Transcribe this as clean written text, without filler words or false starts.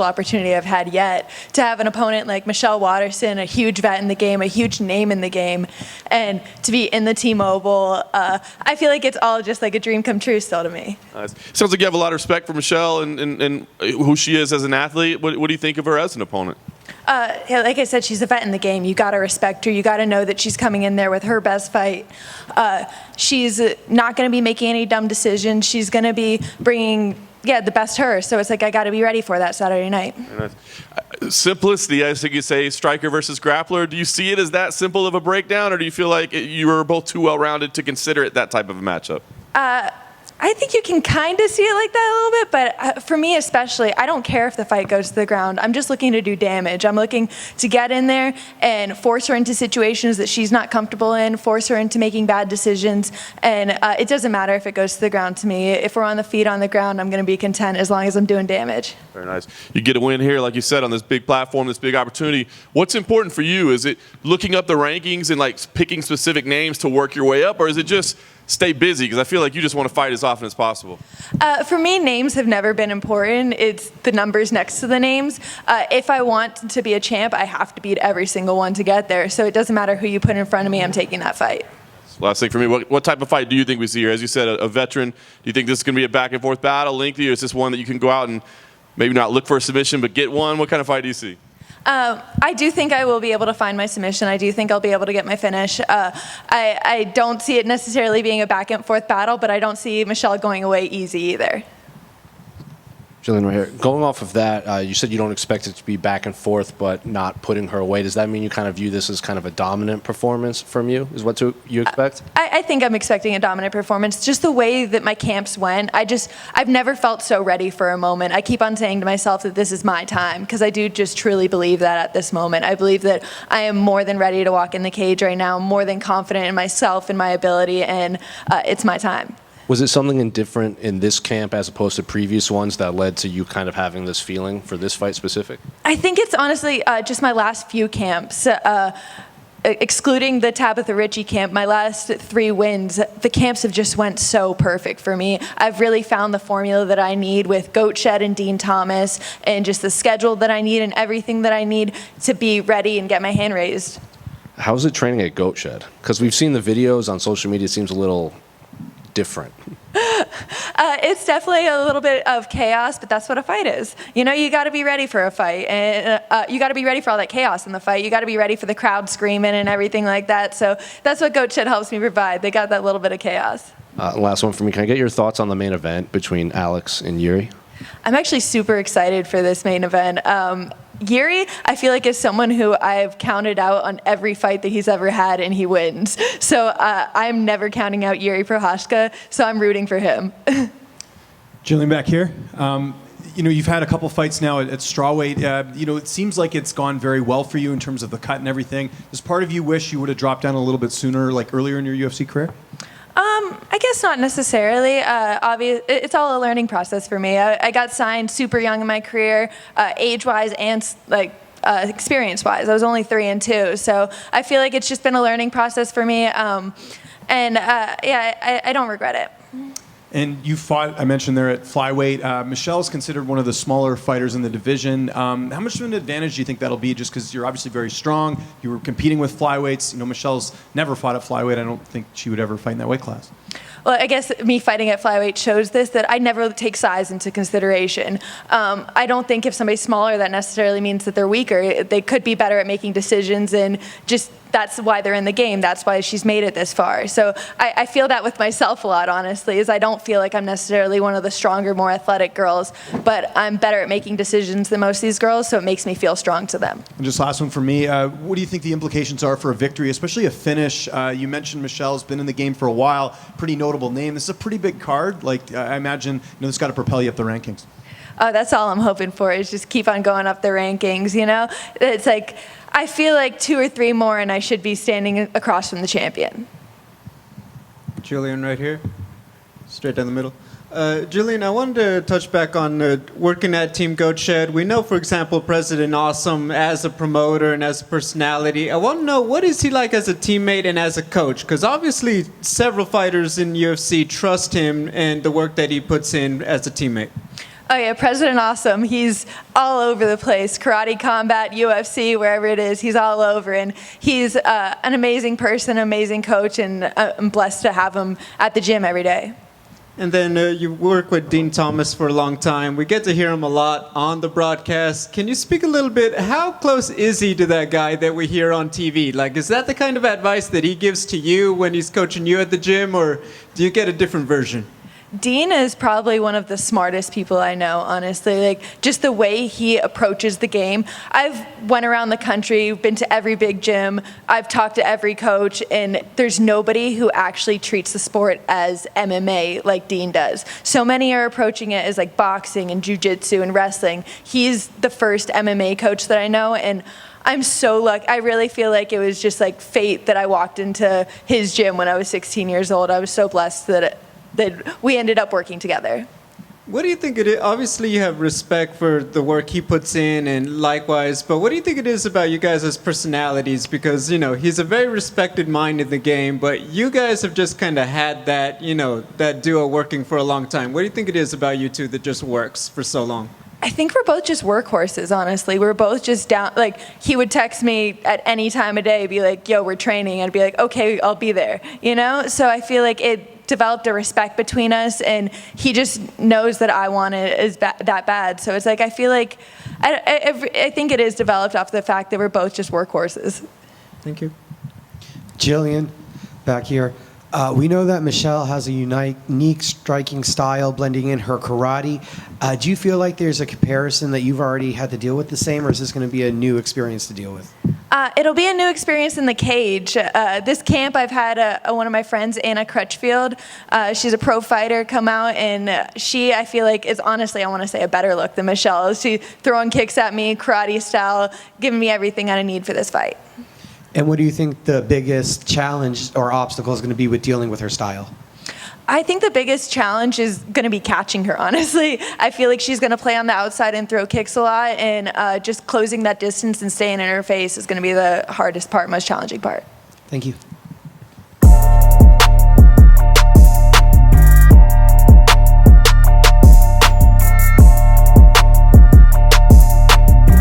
opportunity I've had yet to have an opponent like Michelle-Waterson, a huge vet in the game, a huge name in the game, and to be in the T-Mobile. I feel like it's all just like a dream come true still to me. Sounds like you have a lot of respect for Michelle and who she is as an athlete. What do you think of her as an opponent? Like I said, she's a vet in the game. You got to respect her. You got to know that she's coming in there with her best fight. She's not going to be making any dumb decisions. She's going to be bringing the best her. So it's like I got to be ready for that Saturday night. Simplicity, I think you say, striker versus grappler. Do you see it as that simple of a breakdown, or do you feel like you were both too well-rounded to consider it that type of a matchup? I think you can kind of see it like that a little bit, but for me especially, I don't care if the fight goes to the ground. I'm just looking to do damage. I'm looking to get in there and force her into situations that she's not comfortable in, force her into making bad decisions, and it doesn't matter if it goes to the ground to me. If we're on the feet on the ground, I'm going to be content as long as I'm doing damage. Very nice. You get a win here, like you said, on this big platform, this big opportunity. What's important for you? Is it looking up the rankings and like picking specific names to work your way up, or is it just stay busy? Because I feel like you just want to fight as often as possible. For me, names have never been important. It's the numbers next to the names. If I want to be a champ, I have to beat every single one to get there. So it doesn't matter who you put in front of me, I'm taking that fight. Last thing for me, what type of fight do you think we see here? As you said, a veteran. Do you think this is going to be a back-and-forth battle, lengthy, or is this one that you can go out and maybe not look for a submission, but get one? What kind of fight do you see? I do think I will be able to find my submission. I do think I'll be able to get my finish. I don't see it necessarily being a back-and-forth battle, but I don't see Michelle going away easy either. Gillian, right here. Going off of that, you said you don't expect it to be back and forth, but not putting her away. Does that mean you kind of view this as kind of a dominant performance from you, is what you expect? I think I'm expecting a dominant performance. Just the way that my camps went, I've never felt so ready for a moment. I keep on saying to myself that this is my time, because I do just truly believe that at this moment. I believe that I am more than ready to walk in the cage right now, more than confident in myself and my ability, and it's my time. Was it something different in this camp as opposed to previous ones that led to you kind of having this feeling for this fight specific? I think it's honestly just my last few camps. Excluding the Tabitha Ritchie camp, my last 3 wins, the camps have just went so perfect for me. I've really found the formula that I need with Goatshed and Dean Thomas, and just the schedule that I need and everything that I need to be ready and get my hand raised. How's it training at Goatshed? Because we've seen the videos on social media, it seems a little different. It's definitely a little bit of chaos, but that's what a fight is. You know, you got to be ready for a fight, and you got to be ready for all that chaos in the fight. You got to be ready for the crowd screaming and everything like that. So that's what Goatshed helps me provide. They got that little bit of chaos. Last one for me. Can I get your thoughts on the main event between Alex and Yuri? I'm actually super excited for this main event. Yuri, I feel like, is someone who I've counted out on every fight that he's ever had, and he wins. So I'm never counting out Yuri Prochazka, so I'm rooting for him. Gillian, back here. You know, you've had a couple fights now at strawweight. You know, it seems like it's gone very well for you in terms of the cut and everything. Does part of you wish you would have dropped down a little bit sooner, like earlier in your UFC career? I guess not necessarily. It's all a learning process for me. I got signed super young in my career, age-wise and experience-wise. I was only 3 and 2, so I feel like it's just been a learning process for me. I don't regret it. And you fought, I mentioned there at flyweight. Michelle's considered one of the smaller fighters in the division. How much of an advantage do you think that'll be, just because you're obviously very strong? You were competing with flyweights. You know, Michelle's never fought at flyweight. I don't think she would ever fight in that weight class. Well, I guess me fighting at flyweight shows this, that I never take size into consideration. I don't think if somebody's smaller, that necessarily means that they're weaker. They could be better at making decisions, and just that's why they're in the game. That's why she's made it this far. So I feel that with myself a lot, honestly, is I don't feel like I'm necessarily one of the stronger, more athletic girls, but I'm better at making decisions than most of these girls, so it makes me feel strong to them. And just last one for me, what do you think the implications are for a victory, especially a finish? You mentioned Michelle's been in the game for a while, pretty notable name. This is a pretty big card. Like, I imagine, this got to propel you up the rankings. Oh, that's all I'm hoping for, is just keep on going up the rankings, you know? It's like, I feel like 2 or 3 more and I should be standing across from the champion. Gillian right here, straight down the middle. Gillian, I wanted to touch back on working at Team Goatshed. We know, for example, President Awesome as a promoter and as a personality. I want to know, what is he like as a teammate and as a coach? Because obviously several fighters in UFC trust him and the work that he puts in as a teammate. Oh yeah, President Awesome. He's all over the place. Karate, combat, UFC, wherever it is, he's all over. And he's an amazing person, amazing coach, and I'm blessed to have him at the gym every day. And then you work with Dean Thomas for a long time. We get to hear him a lot on the broadcast. Can you speak a little bit? How close is he to that guy that we hear on TV? Like, is that the kind of advice that he gives to you when he's coaching you at the gym, or do you get a different version? Dean is probably one of the smartest people I know, honestly. Like, just the way he approaches the game. I've went around the country, been to every big gym, I've talked to every coach, and there's nobody who actually treats the sport as MMA like Dean does. So many are approaching it as like boxing and jiu-jitsu and wrestling. He's the first MMA coach that I know, and I'm so lucky. I really feel like it was just like fate that I walked into his gym when I was 16 years old. I was so blessed that we ended up working together. What do you think it is? Obviously, you have respect for the work he puts in, and likewise, but what do you think it is about you guys as personalities? Because, you know, he's a very respected mind in the game, but you guys have just kind of had that, you know, that duo working for a long time. What do you think it is about you two that just works for so long? I think we're both just workhorses, honestly. We're both just down, like, he would text me at any time of day, be like, yo, we're training. I'd be like, okay, I'll be there, you know? So I feel like it developed a respect between us, and he just knows that I want it that bad. So it's like, I feel like, I think it is developed off the fact that we're both just workhorses. Thank you. Gillian, back here. We know that Michelle has a unique striking style blending in her karate. Do you feel like there's a comparison that you've already had to deal with the same, or is this going to be a new experience to deal with? It'll be a new experience in the cage. This camp, I've had one of my friends, Anna Crutchfield. She's a pro fighter, come out, and she, I feel like, is honestly, I want to say, a better look than Michelle. She's throwing kicks at me, karate style, giving me everything I need for this fight. And what do you think the biggest challenge or obstacle is going to be with dealing with her style? I think the biggest challenge is going to be catching her, honestly. I feel like she's going to play on the outside and throw kicks a lot, and just closing that distance and staying in her face is going to be the hardest part, most challenging part. Thank you.